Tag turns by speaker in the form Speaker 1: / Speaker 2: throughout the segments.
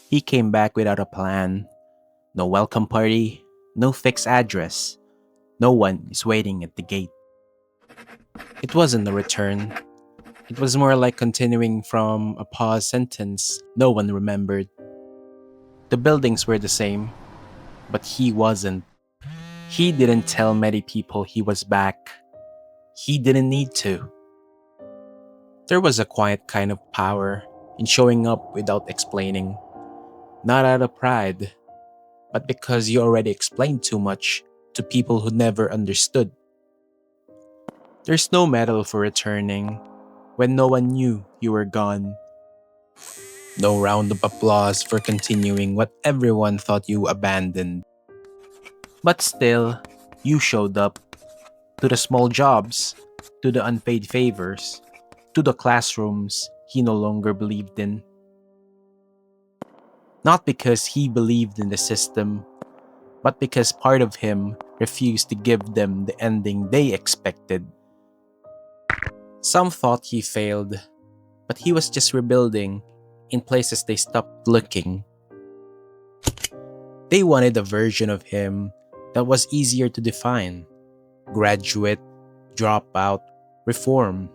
Speaker 1: He came back without a plan, no welcome party, no fixed address. No one is waiting at the gate. It wasn't a return. It was more like continuing from a pause sentence no one remembered. The buildings were the same, but he wasn't. He didn't tell many people he was back. He didn't need to. There was a quiet kind of power in showing up without explaining, not out of pride, but because you already explained too much to people who never understood. There's no medal for returning when no one knew you were gone. No round of applause for continuing what everyone thought you abandoned. But still, you showed up to the small jobs, to the unpaid favors, to the classrooms he no longer believed in. Not because he believed in the system, but because part of him refused to give them the ending they expected. Some thought he failed, but he was just rebuilding in places they stopped looking. They wanted a version of him that was easier to define: graduate, dropout, reform.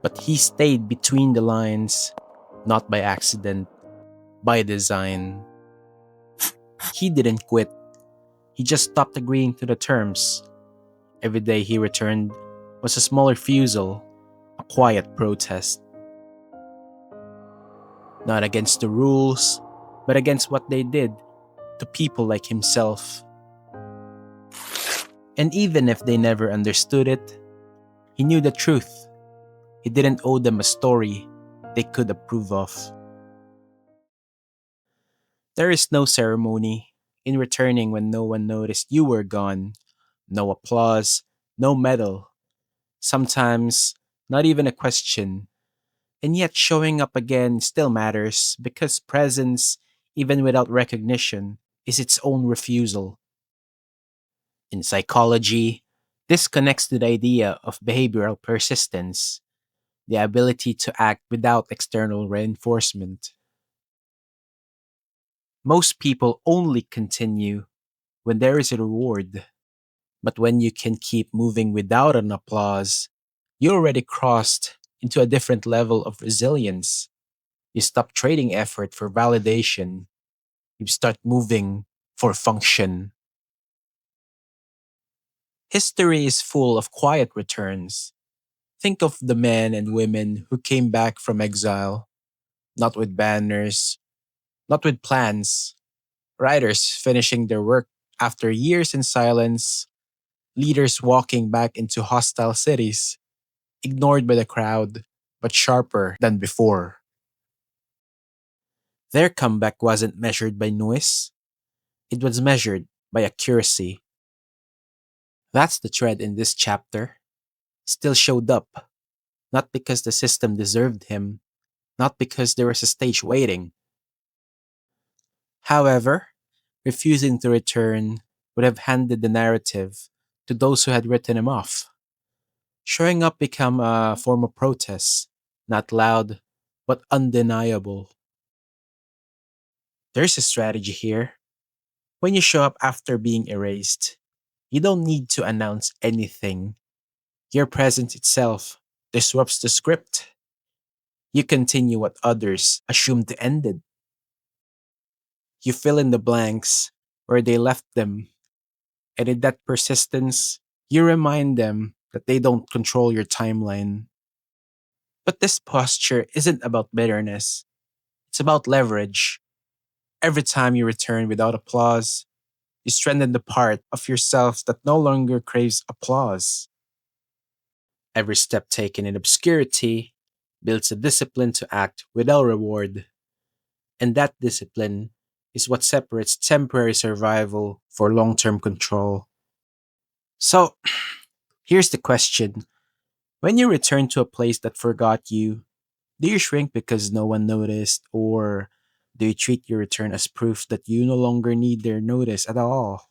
Speaker 1: But he stayed between the lines, not by accident, by design. He didn't quit, he just stopped agreeing to the terms. Every day he returned was a small refusal, a quiet protest. Not against the rules, but against what they did to people like himself. And even if they never understood it, he knew the truth. He didn't owe them a story they could approve of. There is no ceremony in returning when no one noticed you were gone. No applause, no medal. Sometimes, not even a question. And yet, showing up again still matters because presence, even without recognition, is its own refusal. In psychology, this connects to the idea of behavioral persistence, the ability to act without external reinforcement. Most people only continue when there is a reward, but when you can keep moving without an applause, you already crossed into a different level of resilience. You stop trading effort for validation, you start moving for function. History is full of quiet returns. Think of the men and women who came back from exile, not with banners, not with plans. Writers finishing their work after years in silence, leaders walking back into hostile cities, ignored by the crowd, but sharper than before. Their comeback wasn't measured by noise, it was measured by accuracy. That's the thread in this chapter. Still showed up, not because the system deserved him, not because there was a stage waiting. However, refusing to return would have handed the narrative to those who had written him off. Showing up became a form of protest, not loud, but undeniable. There's a strategy here. When you show up after being erased, you don't need to announce anything. Your presence itself disrupts the script. You continue what others assumed ended. You fill in the blanks where they left them, and in that persistence, you remind them that they don't control your timeline. But this posture isn't about bitterness, it's about leverage. Every time you return without applause, you strengthen the part of yourself that no longer craves applause. Every step taken in obscurity builds a discipline to act without reward, and that discipline is what separates temporary survival for long term control. So, here's the question: when you return to a place that forgot you, do you shrink because no one noticed, or do you treat your return as proof that you no longer need their notice at all?